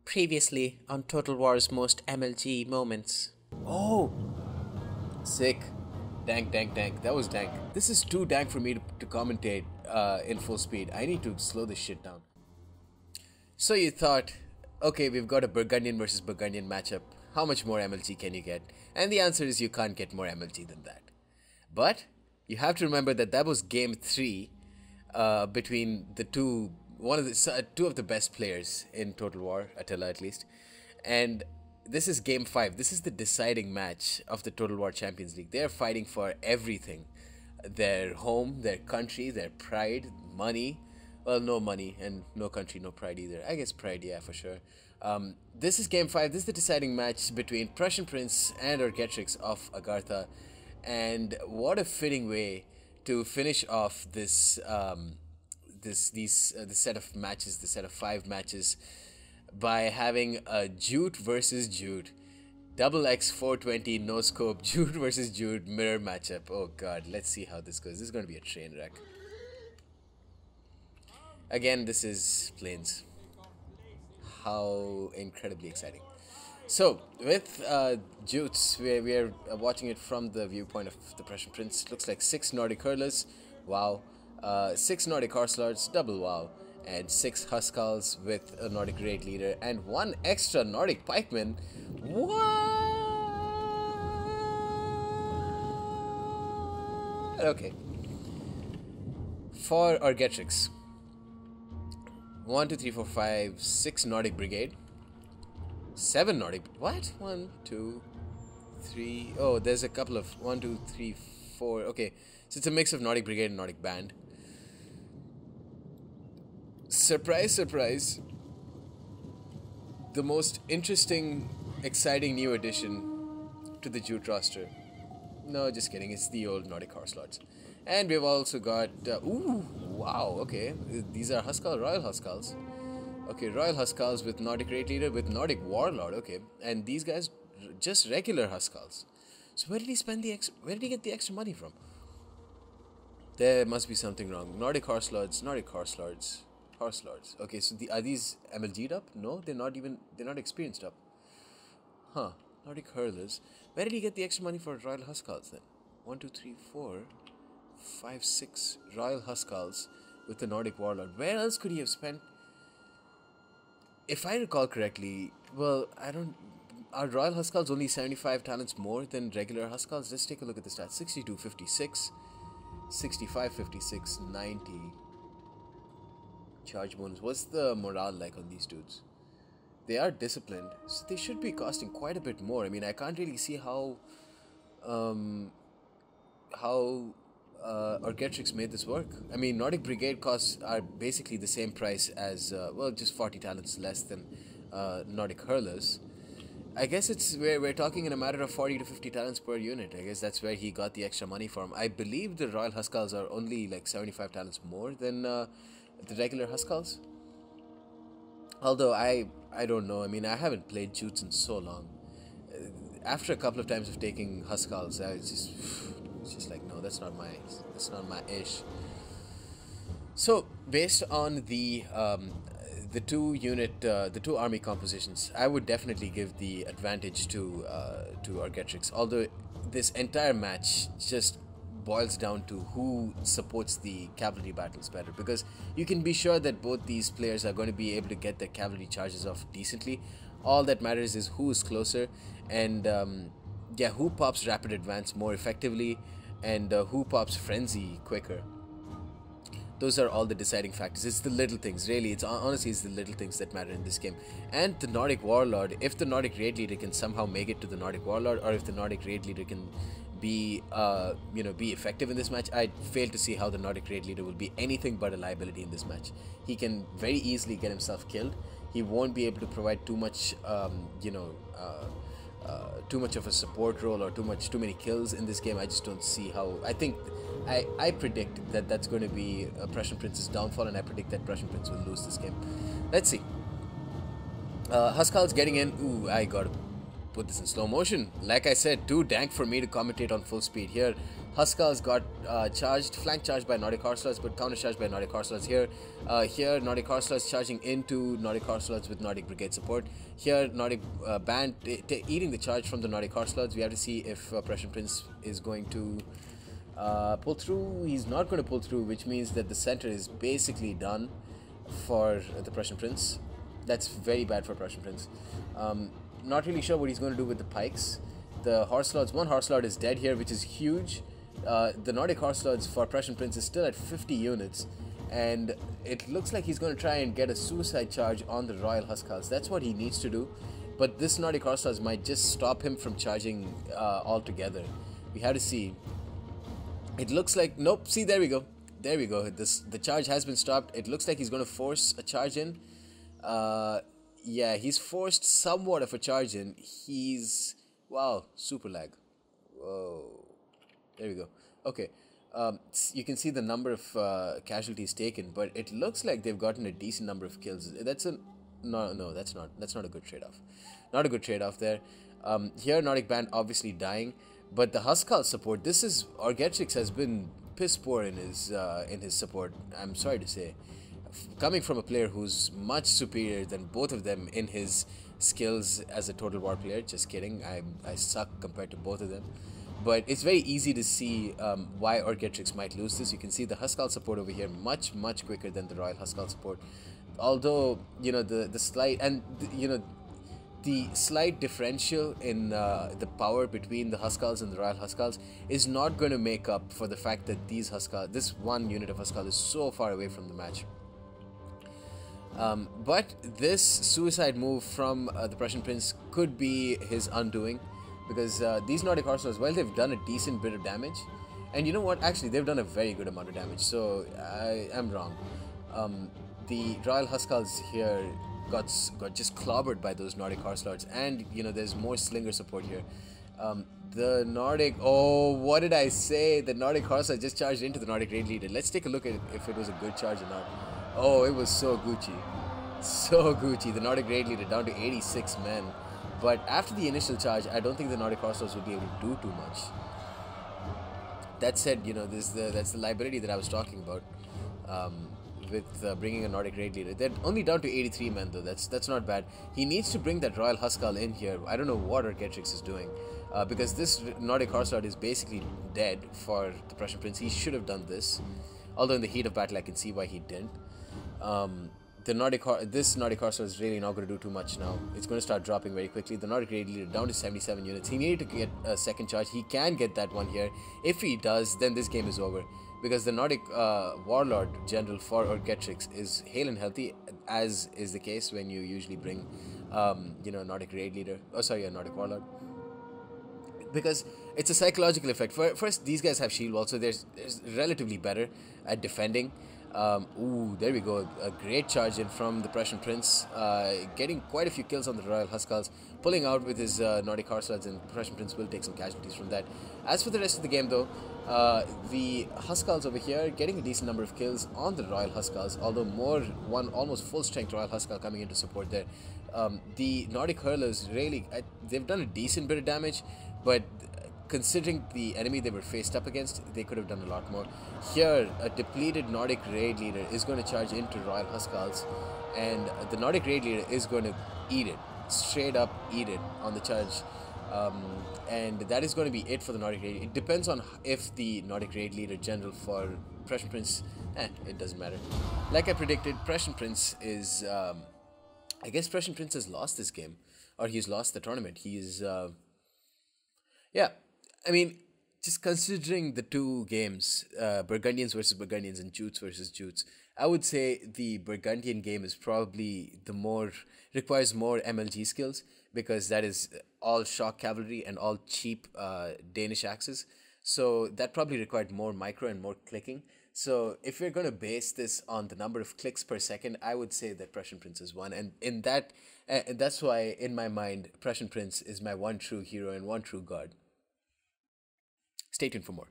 Previously on Total War's most MLG moments. Oh, sick. Dank, dank, dank. That was dank. This is too dank for me to commentate in full speed. I need to slow this shit down. So you thought, okay, we've got a Burgundian versus Burgundian matchup. How much more MLG can you get? And the answer is you can't get more MLG than that. But you have to remember that that was game 3 between the two of the best players in Total War, Attila at least, and this is game 5. This is the deciding match of the Total War Champions League. They're fighting for everything: their home, their country, their pride, money. Well, no money and no country, no pride either. I guess pride, yeah, for sure. This is game 5. This is the deciding match between Prussian Prince and Orgetrix of Agartha, and what a fitting way to finish off this this set of matches, the set of 5 matches, by having a Jute versus Jute, double X 420 no scope Jute versus Jute mirror matchup. Oh god, let's see how this goes. This is going to be a train wreck. Again, this is Plains. How incredibly exciting. So, with Jutes, we are watching it from the viewpoint of the Prussian Prince. Looks like 6 Nordic hurlers, wow. 6 Nordic horse lords, double wow. And 6 Huskals with a Nordic raid leader and 1 extra Nordic pikeman. What? Okay. For Orgetrix, 1, 2, 3, 4, 5, 6 Nordic brigade. 7 Nordic. What? 1, 2, 3. Oh, there's a couple of 1, 2, 3, 4. Okay, so it's a mix of Nordic brigade and Nordic band. Surprise, surprise. The most interesting, exciting new addition to the Jute roster. No, just kidding. It's the old Nordic horse lords. And we've also got. Ooh, wow. Okay, these are Royal Huskals. Okay, Royal Huskals with Nordic raid leader with Nordic warlord. Okay, and these guys just regular Huskals. So where did he spend the Where did he get the extra money from? There must be something wrong. Nordic horse lords. Nordic horse lords. Horse lords. Okay, so are these MLG'd up? No, they're not experienced up. Huh. Nordic hurlers. Where did he get the extra money for Royal Huskals then? 1, 2, 3, 4, 5, 6 Royal Huskals with the Nordic warlord. Where else could he have spent? If I recall correctly, well, I don't... Are Royal Huskals only 75 talents more than regular Huskals? Let's take a look at the stats. 62, 56, 65, 56, 90. Charge bonus. What's the morale like on these dudes? They are disciplined, so they should be costing quite a bit more. I mean, I can't really see how Orgetrix made this work. I mean, Nordic Brigade costs are basically the same price as, well, just 40 talents less than Nordic Hurlers. I guess we're talking in a matter of 40 to 50 talents per unit. I guess that's where he got the extra money from. I believe the Royal Huskals are only like 75 talents more than the regular Huskals. Although I don't know. I mean, I haven't played Jutes in so long. After a couple of times of taking Huskals, it's just like, no, that's not my ish. So based on the two army compositions, I would definitely give the advantage to Orgetrix. Although this entire match just boils down to who supports the cavalry battles better, because you can be sure that both these players are going to be able to get their cavalry charges off decently. All that matters is who is closer, and yeah, who pops rapid advance more effectively, and who pops frenzy quicker. Those are all the deciding factors. It's the little things, really. Honestly, it's the little things that matter in this game. And the Nordic warlord, if the Nordic raid leader can somehow make it to the Nordic warlord, or if the Nordic raid leader can be effective in this match, I fail to see how the Nordic raid leader will be anything but a liability in this match. He can very easily get himself killed. He won't be able to provide too much too much of a support role or too many kills in this game. I just don't see how. I predict that that's going to be Prussian Prince's downfall, and I predict that Prussian Prince will lose this game. Let's see. Huskals getting in. Ooh, I gotta put this in slow motion. Like I said, too dank for me to commentate on full speed here. Huskars got flank charged by Nordic Horselords, but counter charged by Nordic Horselords here. Here, Nordic Horselords charging into Nordic Horselords with Nordic Brigade support. Here, Nordic band eating the charge from the Nordic Horselords. We have to see if Prussian Prince is going to pull through. He's not going to pull through, which means that the center is basically done for the Prussian Prince. That's very bad for Prussian Prince. Not really sure what he's going to do with the pikes. The Horselords, one Horselord is dead here, which is huge. The Nordic Horselords for Prussian Prince is still at 50 units, and it looks like he's going to try and get a suicide charge on the Royal Huskars. That's what he needs to do, but this Nordic Horselords might just stop him from charging altogether. We have to see. It looks like, nope, see, there we go. There we go. The charge has been stopped. It looks like he's going to force a charge in. Yeah, he's forced somewhat of a charge in. He's... Wow, super lag. Whoa. There we go. Okay. You can see the number of casualties taken, but it looks like they've gotten a decent number of kills. That's a... No, that's not. That's not a good trade-off. Not a good trade-off there. Here, Nordic Band obviously dying, but the Huskar support, this is... Orgetrix has been piss poor in his support, I'm sorry to say. Coming from a player who's much superior than both of them in his skills as a Total War player. Just kidding, I suck compared to both of them. But it's very easy to see why Orgetrix might lose this. You can see the Huskar support over here much quicker than the Royal Huskar support. Although, you know, the slight, and you know, the slight differential in the power between the Huskars and the Royal Huskars is not going to make up for the fact that this one unit of Huskar is so far away from the match. But this suicide move from the Prussian Prince could be his undoing, because these Nordic Horselords, well, they've done a decent bit of damage, and you know what, actually they've done a very good amount of damage, so I am wrong. The Royal Huskars here got just clobbered by those Nordic Horselords, and you know, there's more slinger support here. The Nordic, oh, what did I say? The Nordic Horselords just charged into the Nordic Raid Leader. Let's take a look at it, if it was a good charge or not. Oh, it was so Gucci. So Gucci. The Nordic Raid Leader down to 86 men. But after the initial charge, I don't think the Nordic Horselords would be able to do too much. That said, you know, that's the liability that I was talking about with bringing a Nordic Raid Leader. They're only down to 83 men though. That's not bad. He needs to bring that Royal Huskar in here. I don't know what Orgetrix is doing. Because this Nordic Horselord is basically dead for the Prussian Prince. He should have done this. Although in the heat of battle, I can see why he didn't. This Nordic Horselord is really not going to do too much now. It's going to start dropping very quickly. The Nordic Raid Leader down to 77 units. He needed to get a second charge. He can get that one here. If he does, then this game is over. Because the Nordic Warlord General for Orgetrix is hale and healthy, as is the case when you usually bring, you know, a Nordic Raid Leader. Oh, sorry, a Nordic Warlord. Because it's a psychological effect. First, these guys have shield wall, so they're relatively better at defending. Ooh, there we go. A great charge in from the Prussian Prince, getting quite a few kills on the Royal Huskars, pulling out with his Nordic Horselords, and the Prussian Prince will take some casualties from that. As for the rest of the game though, the Huskars over here getting a decent number of kills on the Royal Huskars, although one almost full strength Royal Huskar coming into support there. The Nordic Hurlers really, they've done a decent bit of damage, but considering the enemy they were faced up against, they could have done a lot more. Here, a depleted Nordic Raid Leader is going to charge into Royal Huskars, and the Nordic Raid Leader is going to eat it, straight up eat it on the charge. And that is going to be it for the Nordic Raid. It depends on if the Nordic Raid Leader General for Prussian Prince, it doesn't matter. Like I predicted, Prussian Prince is, I guess Prussian Prince has lost this game, or he's lost the tournament. He's, yeah, I mean, just considering the two games, Burgundians versus Burgundians and Jutes versus Jutes, I would say the Burgundian game is probably requires more MLG skills, because that is all shock cavalry and all cheap Danish axes. So that probably required more micro and more clicking. So if we're going to base this on the number of clicks per second, I would say that Prussian Prince is one. And in that, that's why in my mind, Prussian Prince is my one true hero and one true god. Stay tuned for more.